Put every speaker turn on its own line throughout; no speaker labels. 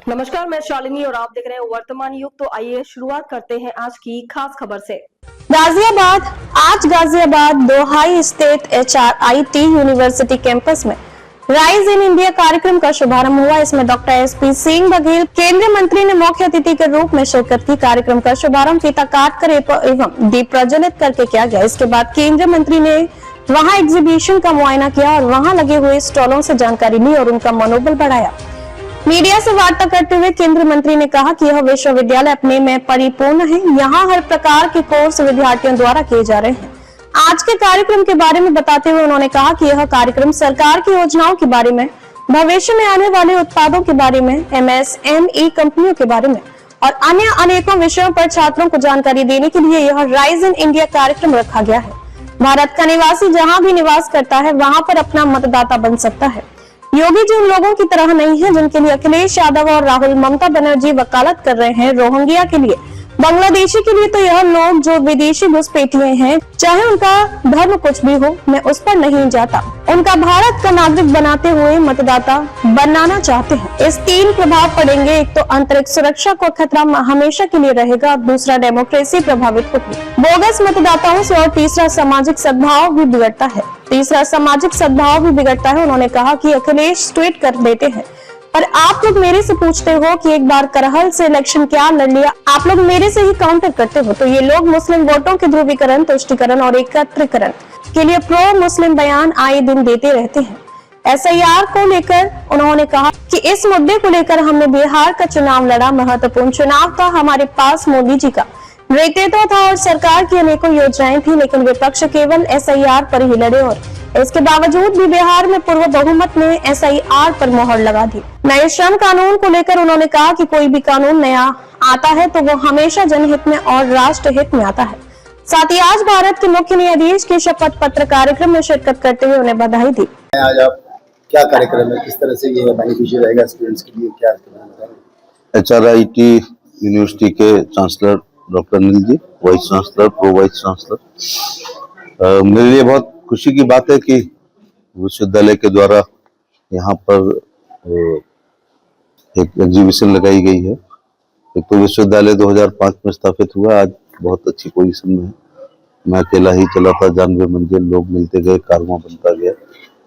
नमस्कार, मैं शालिनी और आप देख रहे हैं वर्तमान युग। तो आइए शुरुआत करते हैं आज की खास खबर से। गाजियाबाद दो high state HRIT university campus में राइज इन इंडिया कार्यक्रम का शुभारंभ हुआ। इसमें डॉक्टर SP सिंह बघेल केंद्रीय मंत्री ने मुख्य अतिथि के रूप में शिरकत की। कार्यक्रम का शुभारंभ फीता काट कर एवं दीप प्रज्वलित करके किया गया। इसके बाद केंद्रीय मंत्री ने वहां एग्जीबिशन का मुआयना किया और वहां लगे हुए स्टॉलों से जानकारी ली और उनका मनोबल बढ़ाया। मीडिया से वार्ता करते हुए केंद्रीय मंत्री ने कहा कि यह विश्वविद्यालय अपने में परिपूर्ण है। यहाँ हर प्रकार के कोर्स विद्यार्थियों द्वारा किए जा रहे हैं। आज के कार्यक्रम के बारे में बताते हुए उन्होंने कहा कि यह कार्यक्रम सरकार की योजनाओं के बारे में, भविष्य में आने वाले उत्पादों के बारे में, MSME कंपनियों के बारे में और अन्य अनेकों विषयों पर छात्रों को जानकारी देने के लिए यह राइज इन इंडिया कार्यक्रम रखा गया है। भारत का निवासी जहाँ भी निवास करता है वहाँ पर अपना मतदाता बन सकता है। योगी जी उन लोगों की तरह नहीं है जिनके लिए अखिलेश यादव और राहुल ममता बनर्जी वकालत कर रहे हैं। रोहिंग्या के लिए, बांग्लादेशी के लिए तो यह लोग जो विदेशी घुसपैठिए हैं, चाहे उनका धर्म कुछ भी हो, मैं उस पर नहीं जाता। उनका भारत का नागरिक बनाते हुए मतदाता बनाना चाहते हैं। इस तीन प्रभाव पड़ेंगे। एक तो अंतरिक्ष सुरक्षा को खतरा हमेशा के लिए रहेगा, दूसरा डेमोक्रेसी प्रभावित होगी बोगस मतदाताओं से और तीसरा सामाजिक सद्भाव भी बिगड़ता है। उन्होंने कहा कि अखिलेश ट्वीट कर देते हैं और आप लोग मेरे से पूछते हो कि एक बार करहल से इलेक्शन क्या लड़ लिया, आप लोग मेरे से ही काउंटर करते हो। तो ये लोग मुस्लिम वोटों के ध्रुवीकरण, तुष्टीकरण और एकत्रीकरण के लिए प्रो मुस्लिम बयान आए दिन देते रहते हैं। SIR को लेकर उन्होंने कहा कि इस मुद्दे को लेकर हमने बिहार का चुनाव लड़ा। महत्वपूर्ण चुनाव था। हमारे पास मोदी जी का नेतृत्व था और सरकार की अनेकों योजनाएं थी, लेकिन विपक्ष केवल SIR पर ही लड़े और इसके बावजूद भी बिहार में पूर्व बहुमत ने SIR पर मोहर लगा दी। नए श्रम कानून को लेकर उन्होंने कहा कि कोई भी कानून नया आता है तो वो हमेशा जनहित में और राष्ट्र हित में आता है। साथ ही आज भारत के मुख्य न्यायाधीश के शपथ पत्र कार्यक्रम में शिरकत करते हुए उन्हें बधाई दी।
आज आप क्या कार्यक्रम है, किस तरह से ये बेनिफिशियल रहेगा स्टूडेंट्स के लिए, क्या
HRIT यूनिवर्सिटी के chancellor doctor Anil ji, vice chancellor, pro vice chancellor, मेरे लिए बहुत खुशी की बात है कि विश्वविद्यालय के द्वारा यहाँ पर एक एग्जीबिशन लगाई गई है। एक तो विश्वविद्यालय 2005 में स्थापित हुआ, आज बहुत अच्छी पोजीशन में है। मैं अकेला ही चला था, 92 मंजिल, लोग मिलते गए, कारवां बनता गया,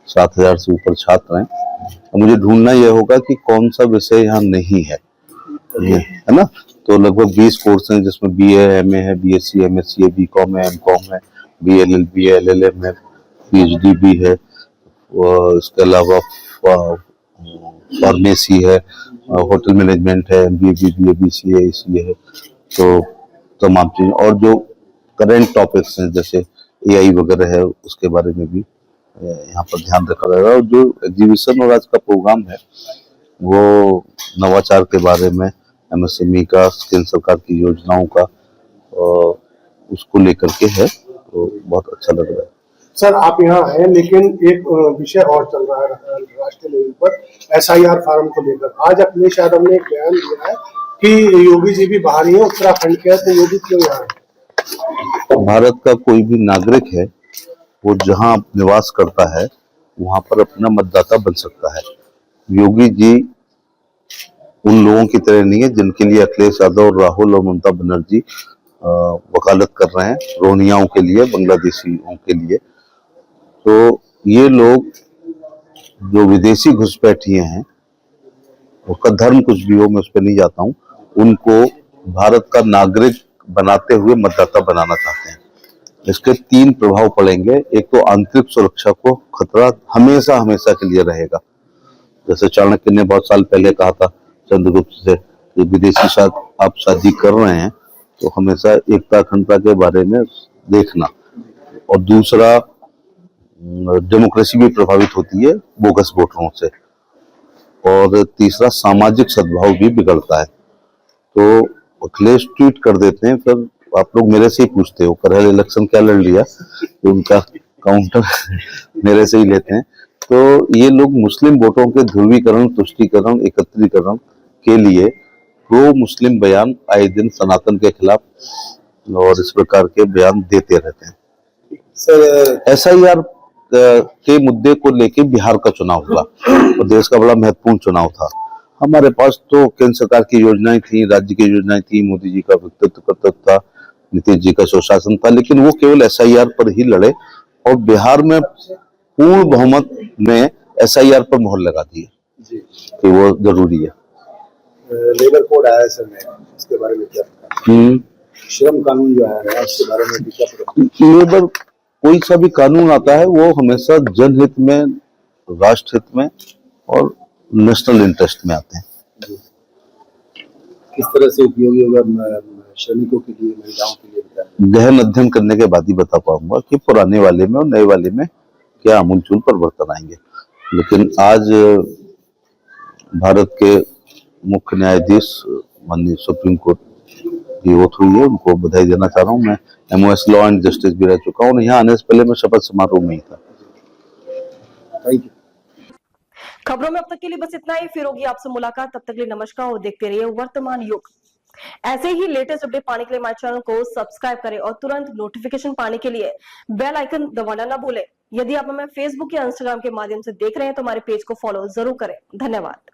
7000 से ऊपर छात्र हैं। अब मुझे ढूंढना यह होगा कि कौन सा विषय यहाँ नहीं है, है ना। तो लगभग 20 कोर्स हैं जिसमें BA, MA है, BSc, MSc है, BCom है, MCom है, BLLB है, LLM है, PhD भी है, और इसके अलावा फार्मेसी है, होटल मैनेजमेंट है, MBA, BBA, BCA, ACA है। तो तमाम चीजें और जो करंट टॉपिक्स हैं जैसे AI वगैरह है, उसके बारे में भी यहाँ पर ध्यान रखा जाएगा। और जो एग्जीबिशन और आज का प्रोग्राम है वो नवाचार के बारे में, MSME का, केंद्र सरकार की योजनाओं का, उसको लेकर के है, तो बहुत अच्छा लग रहा है।
सर, आप यहाँ हैं लेकिन एक विषय और चल रहा है राष्ट्रीय लेवल पर, SIR फार्म को लेकर। आज अखिलेश यादव ने एक बयान दिया है कि योगी जी भी बाहर ही है, उत्तराखंड के, तो योगी क्यों यहाँ है?
भारत का कोई भी नागरिक है वो जहाँ निवास करता है वहां पर अपना मतदाता बन सकता है। योगी जी उन लोगों की तरह नहीं है जिनके लिए अखिलेश यादव और राहुल और ममता बनर्जी वकालत कर रहे हैं, रोहिंग्याओं के लिए, बांग्लादेशियों के लिए। तो ये लोग जो विदेशी घुसपैठिए हैं, उसका धर्म कुछ भी हो, मैं उस पर नहीं जाता हूँ, उनको भारत का नागरिक बनाते हुए मतदाता बनाना चाहते हैं। इसके तीन प्रभाव पड़ेंगे। एक तो आंतरिक सुरक्षा को खतरा हमेशा हमेशा के लिए रहेगा। जैसे चाणक्य ने बहुत साल पहले कहा था चंद्रगुप्त से, विदेशी साथ आप शादी कर रहे हैं तो हमेशा एकता अखंडता के बारे में देखना। और दूसरा, डेमोक्रेसी भी प्रभावित होती है बोगस वोटरों से। और तीसरा, सामाजिक सद्भाव भी बिगड़ता है। तो अखिलेश ट्वीट कर देते हैं, फिर आप लोग मेरे से ही पूछते हो करहल इलेक्शन क्या लड़ लिया, तो उनका काउंटर मेरे से ही लेते हैं। तो ये लोग मुस्लिम वोटों के ध्रुवीकरण, तुष्टीकरण, एकत्रीकरण के लिए प्रो मुस्लिम बयान आए दिन सनातन के खिलाफ और इस प्रकार के बयान देते रहते हैं। सर, SIR के मुद्दे को लेके बिहार का चुनाव हुआ और देश का बड़ा महत्वपूर्ण चुनाव था। हमारे पास तो केंद्र सरकार की योजनाएं थी, राज्य की योजनाएं थी, मोदी जी का व्यक्तित्व कर्तव्य था, नीतीश जी का सुशासन था, लेकिन वो केवल एसआईआर पर ही लड़े और बिहार में पूर्ण बहुमत में एसआईआर पर मोहर लगा दी
जी।
कि वो जरूरी है।
लेबर कोड आया है सर में, इसके बारे में क्या पता? श्रम कानून जो आया है उसके बारे में भी क्या पता?
लेबर कोई सा भी कानून आता है वो हमेशा जनहित में, राष्ट्र हित में और नेशनल इंटरेस्ट में आते हैं।
किस तरह से उपयोगी होगा श्रमिकों के लिए, महिलाओं के लिए?
गहन अध्ययन करने के बाद ही बता पाऊंगा कि पुराने वाले में और नए वाले में क्या आमूलचूल परिवर्तन आएंगे। लेकिन आज भारत के मुख्य न्यायाधीश माननीय सुप्रीम कोर्ट की ओथ हुई है, उनको बधाई देना चाह रहा हूँ। मैं MOS लॉ एंड जस्टिस भी रह चुका हूँ, यहाँ आने से पहले मैं शपथ समारोह में ही था।
Thank you.
खबरों में अब तक के लिए बस इतना ही, फिर होगी आपसे मुलाकात, तब तक के लिए नमस्कार और देखते रहिए वर्तमान युग। ऐसे ही लेटेस्ट अपडेट पाने के लिए हमारे चैनल को सब्सक्राइब करें और तुरंत नोटिफिकेशन पाने के लिए बेल आइकन दबाना ना भूलें। यदि आप हमें फेसबुक या इंस्टाग्राम के माध्यम से देख रहे हैं तो हमारे पेज को फॉलो जरूर करें। धन्यवाद।